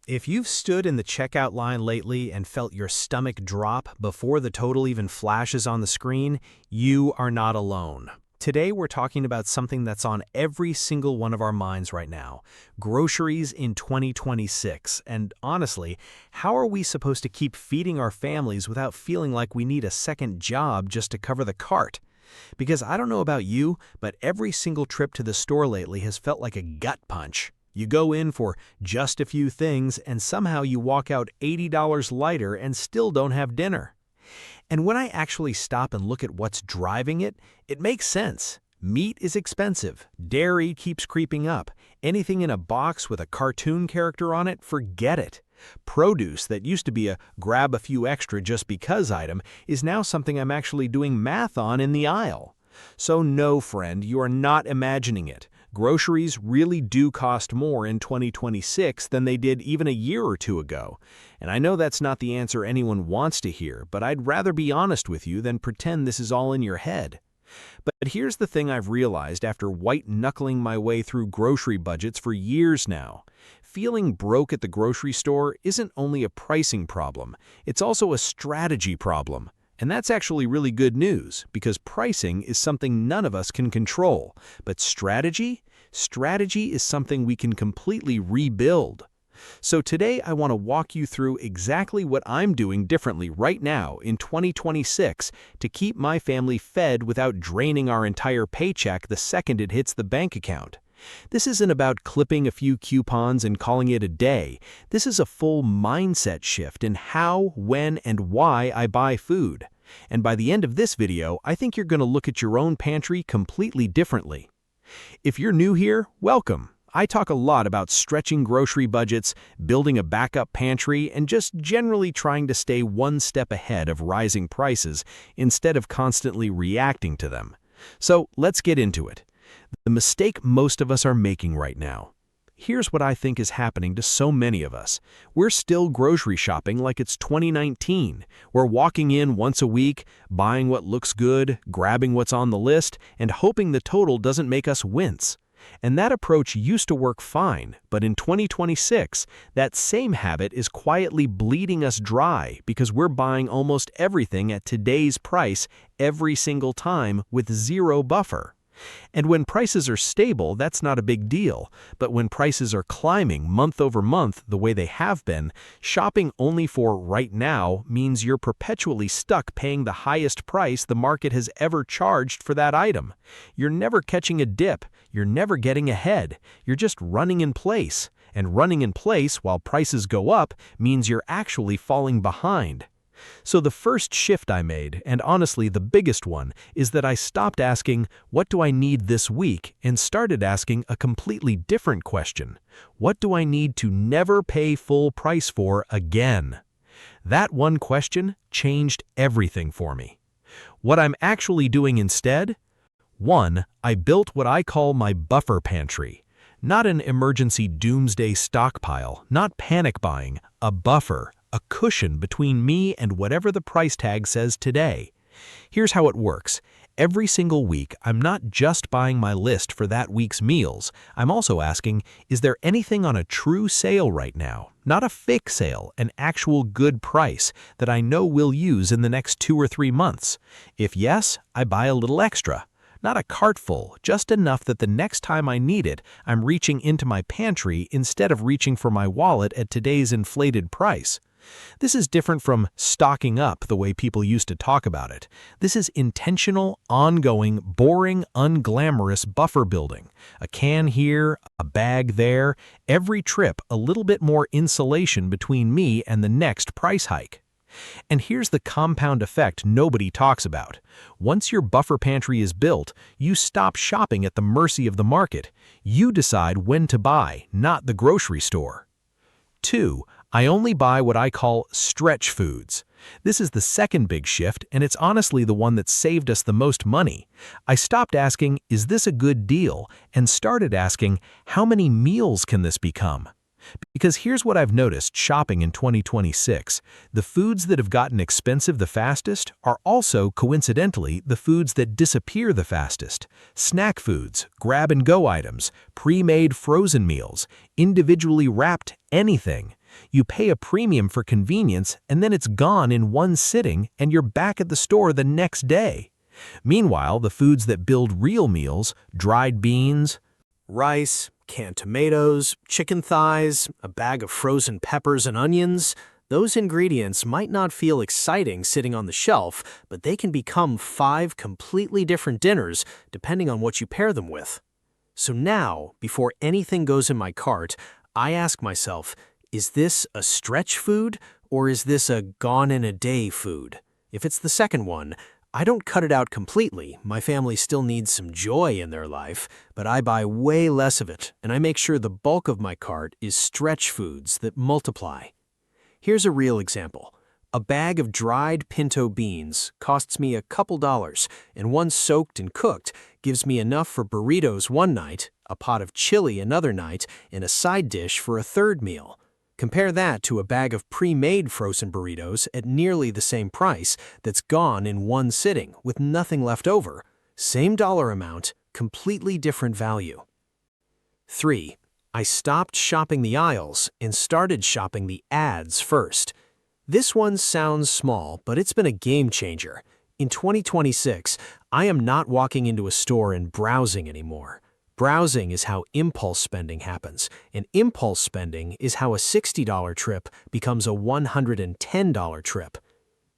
If you've stood in the checkout line lately and felt your stomach drop before the total even flashes on the screen, you are not alone. Today we're talking about something that's on every single one of our minds right now, groceries in 2026. And honestly, how are we supposed to keep feeding our families without feeling like we need a second job just to cover the cart? Because I don't know about you, but every single trip to the store lately has felt like a gut punch. You go in for just a few things and somehow you walk out $80 lighter and still don't have dinner. And when I actually stop and look at what's driving it, it makes sense. Meat is expensive, dairy keeps creeping up, anything in a box with a cartoon character on it, forget it. Produce that used to be a grab a few extra just because item is now something I'm actually doing math on in the aisle. So no, friend, you are not imagining it. Groceries really do cost more in 2026 than they did even a year or two ago. And I know that's not the answer anyone wants to hear, but I'd rather be honest with you than pretend this is all in your head. But here's the thing I've realized after white-knuckling my way through grocery budgets for years now. Feeling broke at the grocery store isn't only a pricing problem, it's also a strategy problem. And that's actually really good news, because pricing is something none of us can control. But strategy? Strategy is something we can completely rebuild. So today I want to walk you through exactly what I'm doing differently right now in 2026 to keep my family fed without draining our entire paycheck the second it hits the bank account. This isn't about clipping a few coupons and calling it a day. This is a full mindset shift in how, when, and why I buy food. And by the end of this video, I think you're going to look at your own pantry completely differently. If you're new here, welcome. I talk a lot about stretching grocery budgets, building a backup pantry, and just generally trying to stay one step ahead of rising prices instead of constantly reacting to them. So let's get into it. The mistake most of us are making right now. Here's what I think is happening to so many of us. We're still grocery shopping like it's 2019. We're walking in once a week, buying what looks good, grabbing what's on the list, and hoping the total doesn't make us wince. And that approach used to work fine, but in 2026, that same habit is quietly bleeding us dry because we're buying almost everything at today's price every single time with zero buffer. And when prices are stable, that's not a big deal. But when prices are climbing month over month the way they have been, shopping only for right now means you're perpetually stuck paying the highest price the market has ever charged for that item. You're never catching a dip. You're never getting ahead. You're just running in place. And running in place while prices go up means you're actually falling behind. So the first shift I made, and honestly the biggest one, is that I stopped asking, what do I need this week, and started asking a completely different question. What do I need to never pay full price for again? That one question changed everything for me. What I'm actually doing instead? 1. I built what I call my buffer pantry. Not an emergency doomsday stockpile, not panic buying, a buffer. A cushion between me and whatever the price tag says today. Here's how it works. Every single week, I'm not just buying my list for that week's meals. I'm also asking, is there anything on a true sale right now? Not a fake sale, an actual good price that I know we'll use in the next 2 or 3 months. If yes, I buy a little extra. Not a cart full, just enough that the next time I need it, I'm reaching into my pantry instead of reaching for my wallet at today's inflated price. This is different from stocking up the way people used to talk about it. This is intentional, ongoing, boring, unglamorous buffer building. A can here, a bag there, every trip a little bit more insulation between me and the next price hike. And here's the compound effect nobody talks about. Once your buffer pantry is built, you stop shopping at the mercy of the market. You decide when to buy, not the grocery store. 2. I only buy what I call stretch foods. This is the second big shift, and it's honestly the one that saved us the most money. I stopped asking, is this a good deal, and started asking, how many meals can this become? Because here's what I've noticed shopping in 2026. The foods that have gotten expensive the fastest are also, coincidentally, the foods that disappear the fastest. Snack foods, grab-and-go items, pre-made frozen meals, individually wrapped anything. You pay a premium for convenience and then it's gone in one sitting and you're back at the store the next day. Meanwhile, the foods that build real meals, dried beans, rice, canned tomatoes, chicken thighs, a bag of frozen peppers and onions, those ingredients might not feel exciting sitting on the shelf, but they can become 5 completely different dinners depending on what you pair them with. So now, before anything goes in my cart, I ask myself, is this a stretch food or is this a gone-in-a-day food? If it's the second one, I don't cut it out completely. My family still needs some joy in their life, but I buy way less of it, and I make sure the bulk of my cart is stretch foods that multiply. Here's a real example. A bag of dried pinto beans costs me a couple dollars, and one soaked and cooked gives me enough for burritos one night, a pot of chili another night, and a side dish for a third meal. Compare that to a bag of pre-made frozen burritos at nearly the same price that's gone in one sitting with nothing left over. Same dollar amount, completely different value. 3. I stopped shopping the aisles and started shopping the ads first. This one sounds small, but it's been a game changer. In 2026, I am not walking into a store and browsing anymore. Browsing is how impulse spending happens, and impulse spending is how a $60 trip becomes a $110 trip.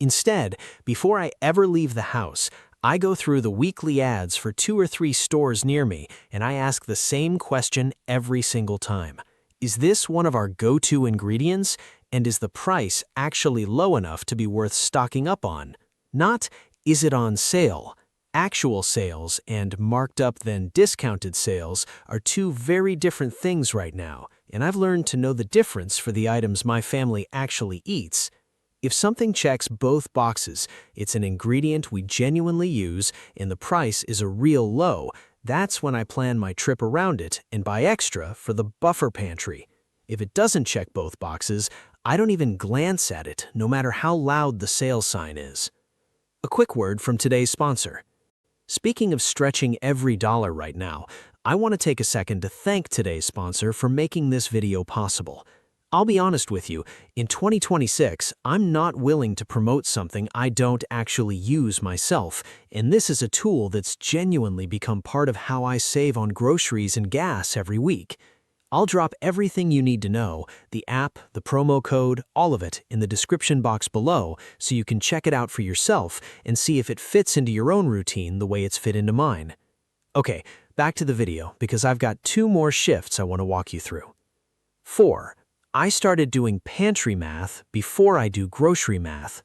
Instead, before I ever leave the house, I go through the weekly ads for 2 or 3 stores near me, and I ask the same question every single time. Is this one of our go-to ingredients, and is the price actually low enough to be worth stocking up on? Not, is it on sale? Actual sales and marked up then discounted sales are 2 very different things right now, and I've learned to know the difference for the items my family actually eats. If something checks both boxes, it's an ingredient we genuinely use and the price is a real low, that's when I plan my trip around it and buy extra for the buffer pantry. If it doesn't check both boxes, I don't even glance at it, no matter how loud the sale sign is. A quick word from today's sponsor. Speaking of stretching every dollar right now, I want to take a second to thank today's sponsor for making this video possible. I'll be honest with you, in 2026, I'm not willing to promote something I don't actually use myself, and this is a tool that's genuinely become part of how I save on groceries and gas every week. I'll drop everything you need to know, the app, the promo code, all of it in the description box below so you can check it out for yourself and see if it fits into your own routine the way it's fit into mine. Okay, back to the video because I've got 2 more shifts I want to walk you through. 4. I started doing pantry math before I do grocery math.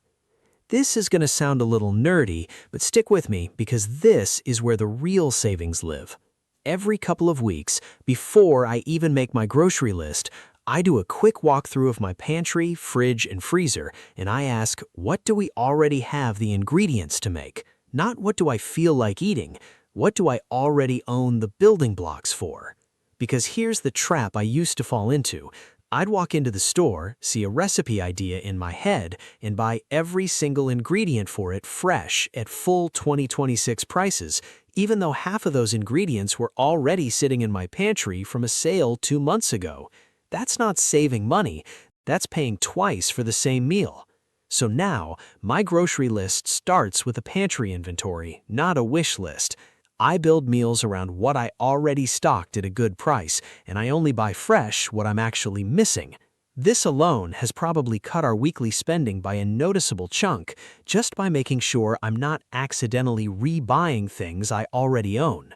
This is going to sound a little nerdy, but stick with me because this is where the real savings live. Every couple of weeks, before I even make my grocery list, I do a quick walkthrough of my pantry, fridge, and freezer, and I ask, what do we already have the ingredients to make? Not what do I feel like eating, what do I already own the building blocks for? Because here's the trap I used to fall into. I'd walk into the store, see a recipe idea in my head, and buy every single ingredient for it fresh at full 2026 prices, even though half of those ingredients were already sitting in my pantry from a sale 2 months ago. That's not saving money, that's paying twice for the same meal. So now, my grocery list starts with a pantry inventory, not a wish list. I build meals around what I already stocked at a good price, and I only buy fresh what I'm actually missing. This alone has probably cut our weekly spending by a noticeable chunk, just by making sure I'm not accidentally rebuying things I already own.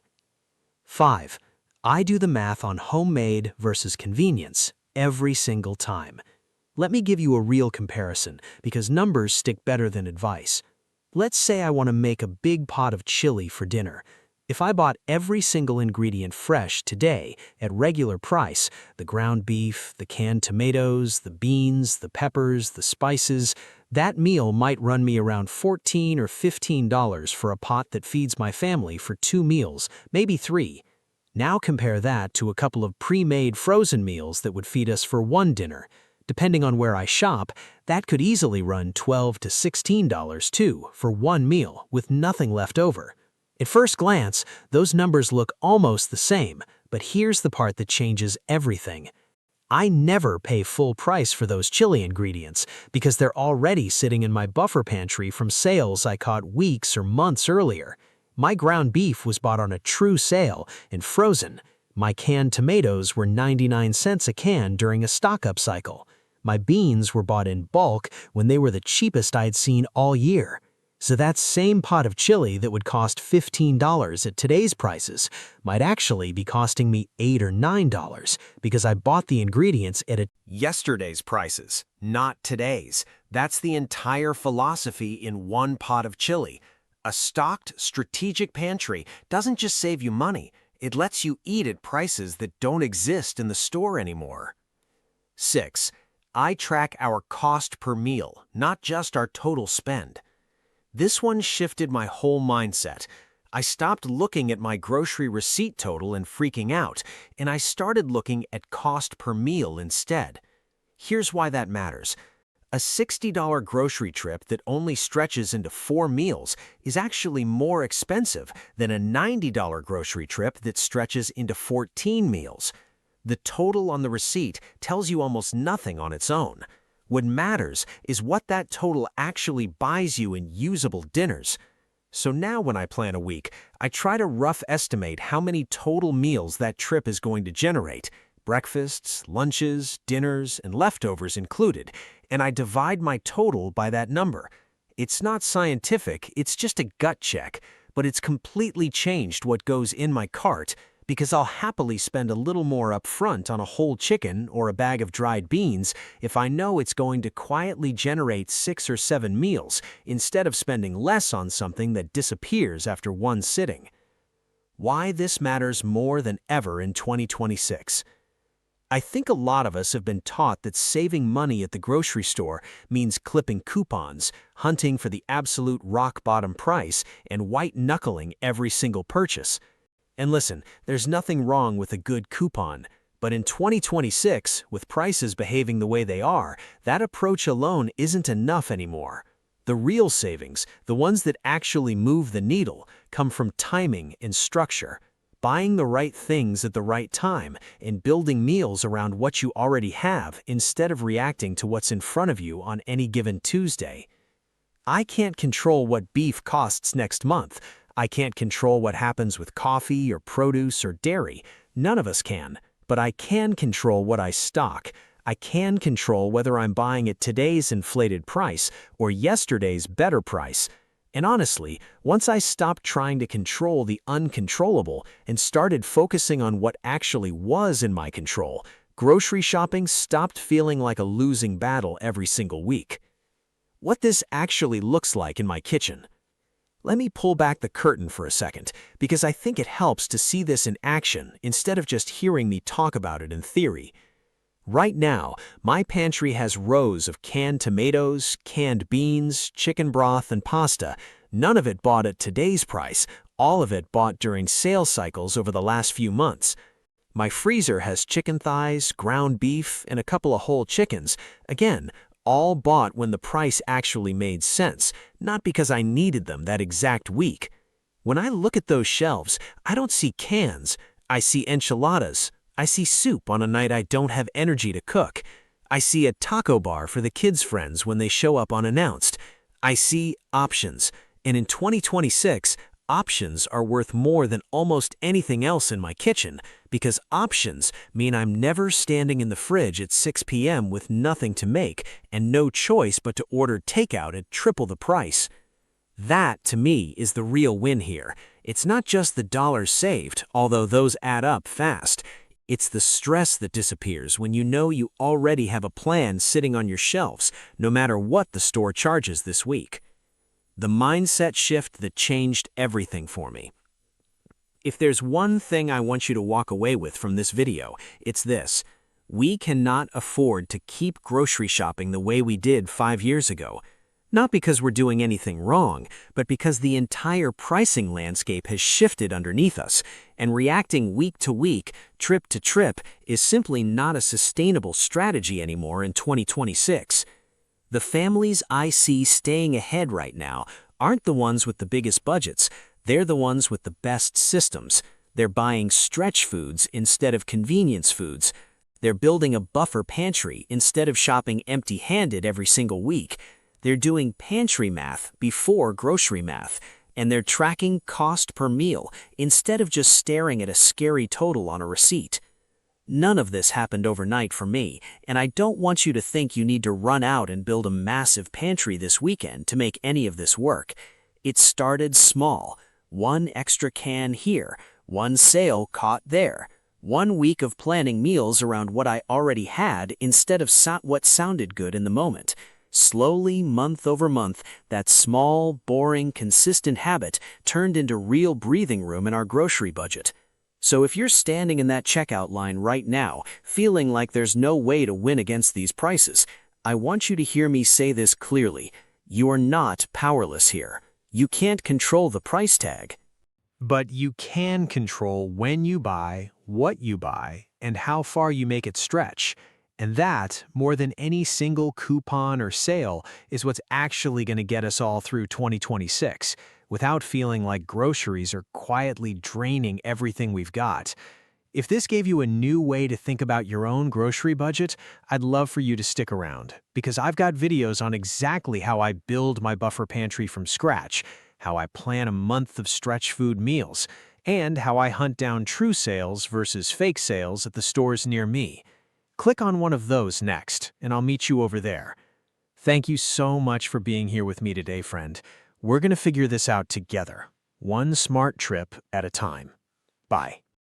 5. I do the math on homemade versus convenience every single time. Let me give you a real comparison, because numbers stick better than advice. Let's say I want to make a big pot of chili for dinner. If I bought every single ingredient fresh today at regular price, the ground beef, the canned tomatoes, the beans, the peppers, the spices, that meal might run me around $14 or $15 for a pot that feeds my family for 2 meals, maybe 3. Now compare that to a couple of pre-made frozen meals that would feed us for 1 dinner. Depending on where I shop, that could easily run $12 to $16 too for 1 meal with nothing left over. At first glance, those numbers look almost the same, but here's the part that changes everything. I never pay full price for those chili ingredients because they're already sitting in my buffer pantry from sales I caught weeks or months earlier. My ground beef was bought on a true sale and frozen. My canned tomatoes were 99 cents a can during a stock-up cycle. My beans were bought in bulk when they were the cheapest I'd seen all year. So that same pot of chili that would cost $15 at today's prices might actually be costing me $8 or $9 because I bought the ingredients at yesterday's prices, not today's. That's the entire philosophy in one pot of chili. A stocked, strategic pantry doesn't just save you money, it lets you eat at prices that don't exist in the store anymore. 6. I track our cost per meal, not just our total spend. This one shifted my whole mindset. I stopped looking at my grocery receipt total and freaking out, and I started looking at cost per meal instead. Here's why that matters. A $60 grocery trip that only stretches into 4 meals is actually more expensive than a $90 grocery trip that stretches into 14 meals. The total on the receipt tells you almost nothing on its own. What matters is what that total actually buys you in usable dinners. So now when I plan a week, I try to rough estimate how many total meals that trip is going to generate, breakfasts, lunches, dinners, and leftovers included, and I divide my total by that number. It's not scientific, it's just a gut check, but it's completely changed what goes in my cart because I'll happily spend a little more up front on a whole chicken or a bag of dried beans if I know it's going to quietly generate 6 or 7 meals instead of spending less on something that disappears after one sitting. Why this matters more than ever in 2026. I think a lot of us have been taught that saving money at the grocery store means clipping coupons, hunting for the absolute rock-bottom price, and white-knuckling every single purchase. And listen, there's nothing wrong with a good coupon, but in 2026, with prices behaving the way they are, that approach alone isn't enough anymore. The real savings, the ones that actually move the needle, come from timing and structure, buying the right things at the right time, and building meals around what you already have instead of reacting to what's in front of you on any given Tuesday. I can't control what beef costs next month. I can't control what happens with coffee or produce or dairy. None of us can. But I can control what I stock. I can control whether I'm buying at today's inflated price or yesterday's better price. And honestly, once I stopped trying to control the uncontrollable and started focusing on what actually was in my control, grocery shopping stopped feeling like a losing battle every single week. What this actually looks like in my kitchen. Let me pull back the curtain for a second, because I think it helps to see this in action instead of just hearing me talk about it in theory. Right now, my pantry has rows of canned tomatoes, canned beans, chicken broth, and pasta, none of it bought at today's price, all of it bought during sales cycles over the last few months. My freezer has chicken thighs, ground beef, and a couple of whole chickens, again, all bought when the price actually made sense, not because I needed them that exact week. When I look at those shelves, I don't see cans. I see enchiladas. I see soup on a night I don't have energy to cook. I see a taco bar for the kids' friends when they show up unannounced. I see options. And in 2026, options are worth more than almost anything else in my kitchen, because options mean I'm never standing in the fridge at 6 p.m. with nothing to make and no choice but to order takeout at triple the price. That, to me, is the real win here. It's not just the dollars saved, although those add up fast. It's the stress that disappears when you know you already have a plan sitting on your shelves, no matter what the store charges this week. The mindset shift that changed everything for me. If there's one thing I want you to walk away with from this video, it's this. We cannot afford to keep grocery shopping the way we did 5 years ago. Not because we're doing anything wrong, but because the entire pricing landscape has shifted underneath us, and reacting week to week, trip to trip, is simply not a sustainable strategy anymore in 2026. The families I see staying ahead right now aren't the ones with the biggest budgets, they're the ones with the best systems. They're buying stretch foods instead of convenience foods. They're building a buffer pantry instead of shopping empty-handed every single week. They're doing pantry math before grocery math, and they're tracking cost per meal instead of just staring at a scary total on a receipt. None of this happened overnight for me, and I don't want you to think you need to run out and build a massive pantry this weekend to make any of this work. It started small. One extra can here, one sale caught there. 1 week of planning meals around what I already had instead of what sounded good in the moment. Slowly, month over month, that small, boring, consistent habit turned into real breathing room in our grocery budget. So if you're standing in that checkout line right now, feeling like there's no way to win against these prices, I want you to hear me say this clearly. You are not powerless here. You can't control the price tag. But you can control when you buy, what you buy, and how far you make it stretch. And that, more than any single coupon or sale, is what's actually going to get us all through 2026, without feeling like groceries are quietly draining everything we've got. If this gave you a new way to think about your own grocery budget, I'd love for you to stick around, because I've got videos on exactly how I build my buffer pantry from scratch, how I plan a month of stretch food meals, and how I hunt down true sales versus fake sales at the stores near me. Click on one of those next, and I'll meet you over there. Thank you so much for being here with me today, friend. We're going to figure this out together, one smart trip at a time. Bye.